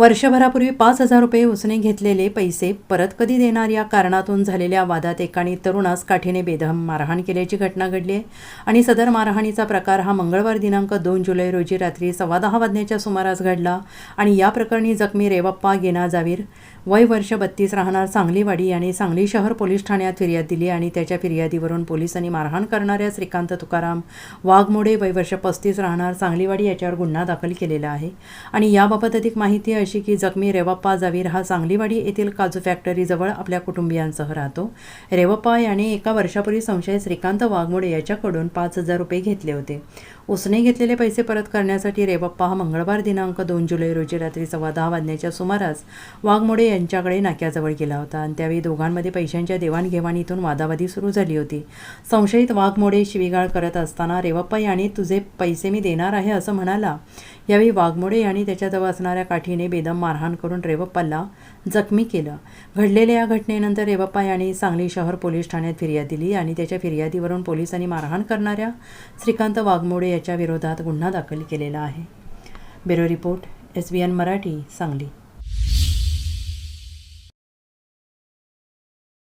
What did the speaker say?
वर्षभरापूर्वी 5,000 रुपये उसने घेतलेले पैसे परत कधी देणार या कारणातून झालेल्या वादात एकाने तरुणास काठीने बेदम मारहाण केल्याची घटना घडली आहे आणि सदर मारहाणीचा प्रकार हा मंगळवार दिनांक 2 जुलै रोजी रात्री 10:15 वाजण्याच्या सुमारास घडला आणि या प्रकरणी जखमी रेवप्पा गेना जावीर वय वर्ष 32 राहणार सांगलीवाडी याने सांगली शहर पोलीस ठाण्यात फिर्याद दिली आणि त्याच्या फिर्यादीवरून पोलिसांनी मारहाण करणाऱ्या श्रीकांत तुकाराम वाघमोडे वय वर्ष 35 राहणार सांगलीवाडी याच्यावर गुन्हा दाखल केलेला आहे आणि याबाबत अधिक माहिती अशी की जखमी रेवप्पा जावीर हा सांगलीवाडी येथील काजू फॅक्टरीजवळ आपल्या कुटुंबियांसह राहतो। रेवप्पा याने एका वर्षापूर्वी संशयित श्रीकांत वाघमोडे याच्याकडून 5,000 रुपये घेतले होते। उसने घेतलेले पैसे परत करण्यासाठी रेवप्पा हा मंगळवार दिनांक 2 जुलै रोजी रात्री 10:15 वाजण्याच्या सुमारास वाघमोडे यांच्याकडे नाक्याजवळ गेला होता आणि त्यावेळी दोघांमध्ये पैशांच्या देवाणघेवाणीतून वादावादी सुरू झाली होती। संशयित वाघमोडे शिवीगाळ करत असताना रेवप्पा याने तुझे पैसे मी देणार आहे असं म्हणाला। यावेळी वाघमोडे यांनी त्याच्याजवळ असणाऱ्या काठीने बेदम मारहाण करून रेवप्पाला जखमी केलं। घडलेल्या या घटनेनंतर रेवप्पा यांनी सांगली शहर पोलीस ठाण्यात फिर्याद दिली आणि त्याच्या फिर्यादीवरून पोलिसांनी मारहाण करणाऱ्या श्रीकांत वाघमोडे याच्या विरोधात गुन्हा दाखल केलेला आहे। Bureau report SBN Marathi Sangli.